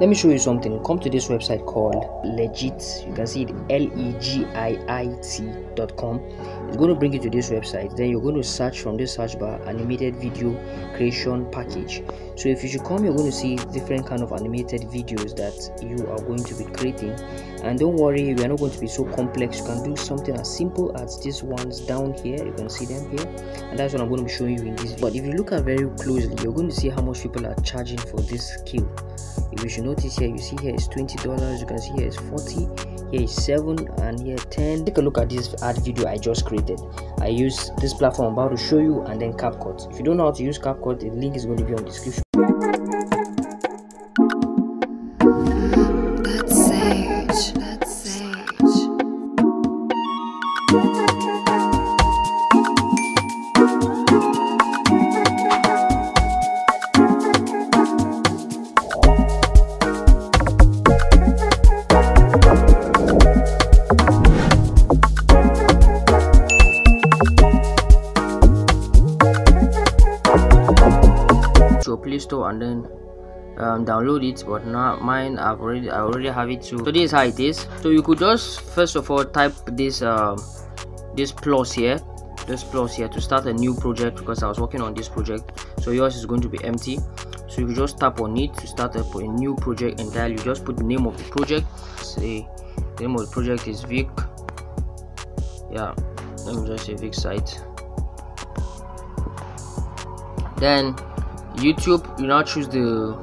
Let me show you something. Come to this website called Legit. You can see it, legit.com. It's going to bring you to this website. Then you're going to search from this search bar animated video creation package. So if you should come, you're going to see different kind of animated videos that you are going to be creating. And don't worry, we are not going to be so complex. You can do something as simple as these ones down here. You can see them here, and that's what I'm going to be showing you in this video. But if you look at very closely, you're going to see how much people are charging for this skill. If you should notice here, you see here is $20, you can see here is 40, here is 7, and here 10. Take a look at this ad video I just created. I use this platform I'm about to show you, and then CapCut. If you don't know how to use CapCut, the link is going to be on the description. That's sage. Your Play Store and then download it, but not mine. I already have it too. So this is how it is. So you could just first of all type this this plus here to start a new project, because I was working on this project. So yours is going to be empty, so you just tap on it to start a new project entirely. You just put the name of the project. Say the name of the project is Vic. Yeah, let me just say Vic site. Then YouTube, you now choose the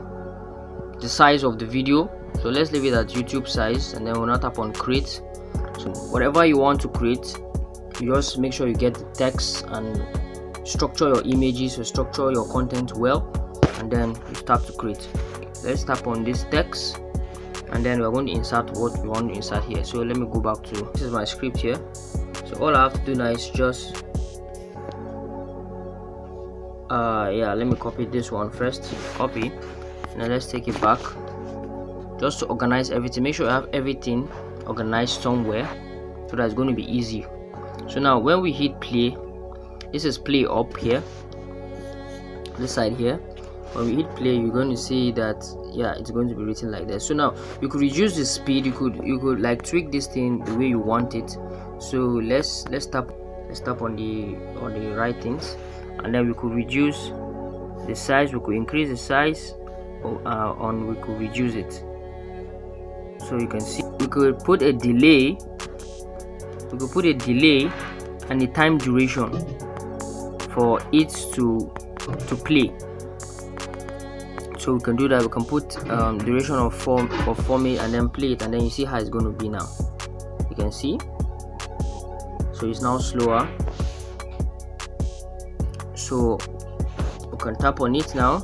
size of the video. So let's leave it at YouTube size, and then we'll now tap on create. So whatever you want to create, you just make sure you get the text and structure your images or structure your content well, and then you start to create. Let's tap on this text, and then we're going to insert what we want to insert here. So let me go back to this is my script here. So all I have to do now is just yeah, let me copy this one first. Copy, now let's take it back just to organize everything. Make sure you have everything organized somewhere so that it's going to be easy. So now when we hit play, this is play up here, this side here. When we hit play, you're going to see that yeah, it's going to be written like this. So now you could reduce the speed, you could like tweak this thing the way you want it. So let's tap on the right things, and then we could reduce the size, we could increase the size, and we could reduce it. So you can see we could put a delay, and the time duration for it to play. So we can do that. We can put duration of 4 minutes and then play it, and then you see how it's going to be now. You can see, so it's now slower. So we can tap on it now,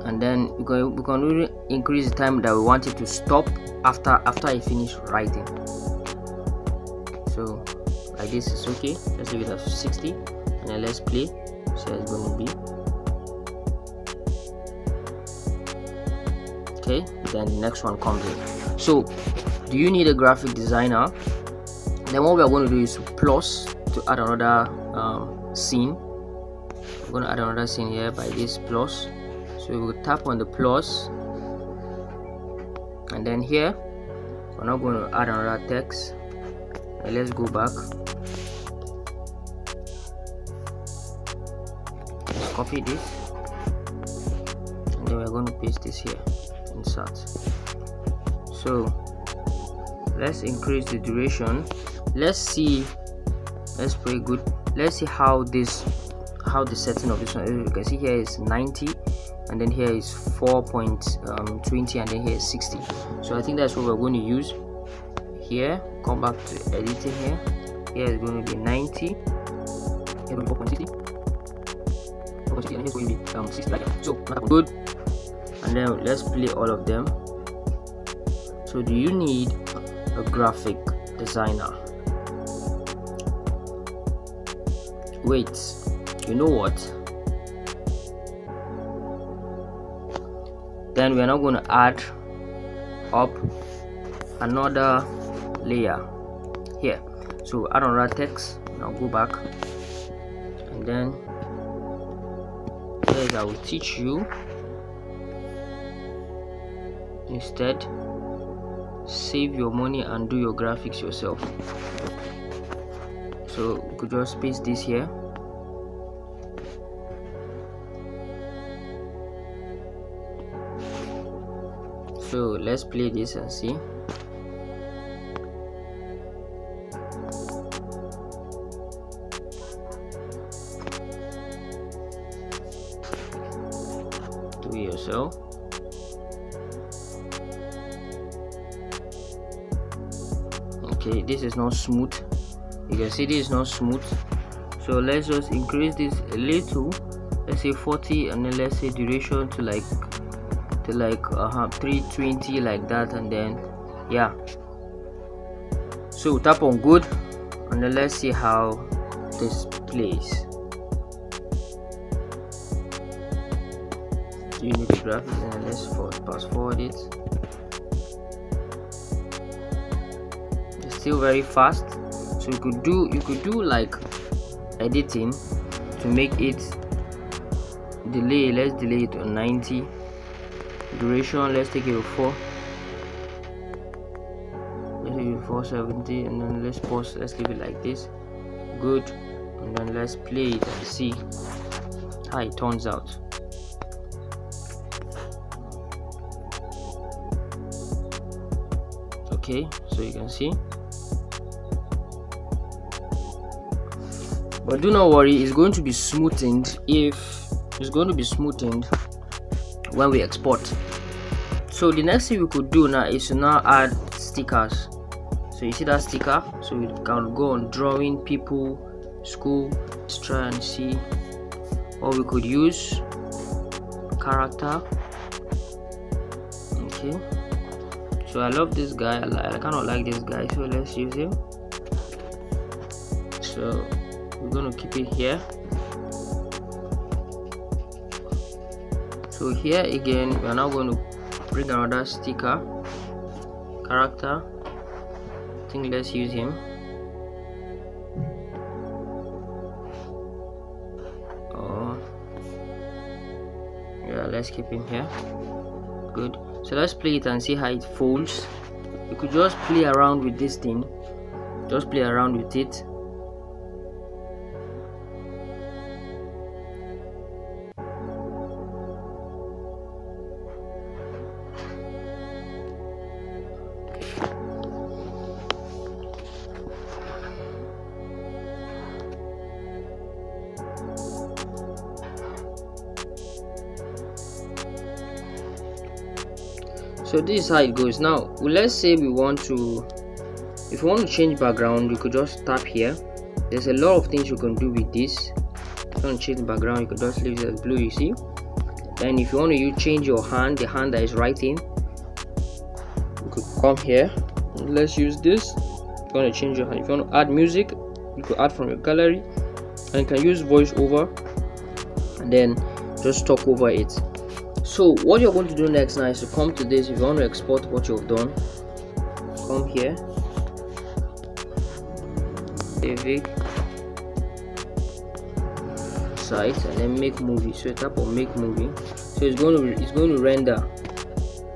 and then we can really increase the time that we want it to stop after I finish writing. So like this is okay. Let's leave it at 60, and then let's play. So it's going to be okay. Then the next one comes in. So do you need a graphic designer? Then what we are going to do is plus to add another scene. We're going to add another scene here by this plus. So we will tap on the plus, and then here we're now going to add another text. And let's go back, let's copy this, and then we're going to paste this here, insert. So let's increase the duration. Let's see, let's play good. Let's see how the setting of this one. You can see here is 90, and then here is 4.20, and then here is 60. So I think that's what we're going to use here. Come back to editing here. Here is going to be 90, here will be 4.60, and here is going to be 60 like that. So good, and then let's play all of them. So do you need a graphic designer? Wait, you know what? Then we are now going to add up another layer here. So add another text. Now go back, and then here I will teach you Instead, save your money and do your graphics yourself. So we could just paste this here. So let's play this and see. Do it yourself. Okay, this is not smooth. You can see this is not smooth. So let's just increase this a little. Let's say 40, and then let's say duration to like 320, like that, and then yeah. So tap on good, and then let's see how this plays. You need the graphics, and let's fast forward it. It's still very fast. So you could do like editing to make it delay. Let's delay it to 90. Duration, let's take it to 4. Let's take it to 470, and then let's pause. Let's leave it like this. Good. And then let's play it and see how it turns out. Okay, so you can see. But do not worry, it's going to be smoothened when we export. So the next thing we could do now is to now add stickers. So you see that sticker, so we can go on drawing, people, school. Let's try and see. Or we could use character. Okay, so I love this guy. I kind of like this guy, so let's use him. So we're going to keep it here. So here again, we are now going to bring another sticker, character. I think let's use him. Oh yeah, let's keep him here. Good. So let's play it and see how it folds. You could just play around with this thing, just play around with it. So this is how it goes. Now let's say if you want to change background, you could just tap here. There's a lot of things you can do with this. If you want to change the background, you could just leave it as blue, you see. Then if you want to change your hand, the hand that is writing, you could come here. Let's use this. If you want to change your hand, if you want to add music, you could add from your gallery, and you can use voiceover and then just talk over it. So what you're going to do next now is to come to this. If you want to export what you've done, come here, save site, and then make movie. So tap on make movie. So it's going to render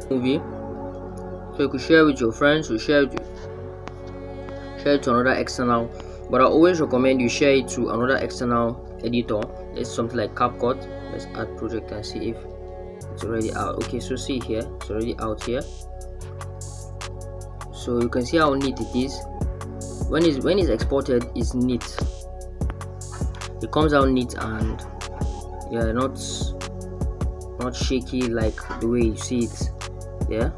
movie. So you could share with your friends, or share it to another external. But I always recommend you share it to another external editor. It's something like CapCut. Let's add project and see if it's already out. Okay, so see here, it's already out here. So you can see how neat it is. When it's exported, it's neat. It comes out neat, and yeah, not shaky like the way you see it. Yeah.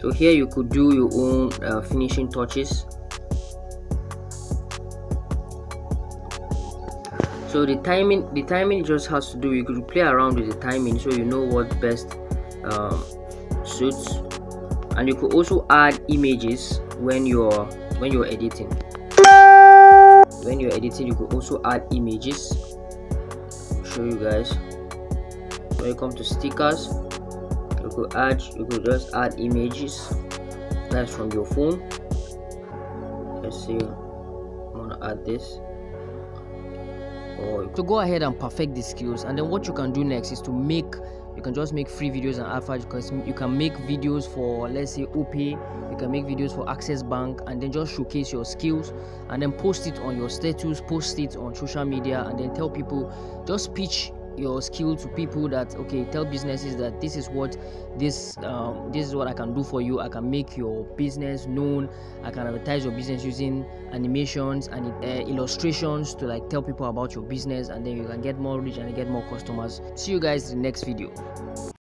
So here you could do your own finishing touches. So the timing just has to do, you could play around with the timing so you know what best suits. And you could also add images when you're editing. When you're editing, you could also add images. I'll show you guys. When you come to stickers, you could just add images. That's from your phone. Let's see, I want to add this. So go ahead and perfect the skills, and then what you can do next is to make you can just make free videos and alpha, because you can make videos for, let's say, OPay, you can make videos for Access Bank, and then just showcase your skills and then post it on your status, post it on social media, and then tell people, just pitch your skill to people that, okay, tell businesses that this is what this is what I can do for you. I can make your business known. I can advertise your business using animations and illustrations to like tell people about your business, and then you can get more reach and get more customers. See you guys in the next video.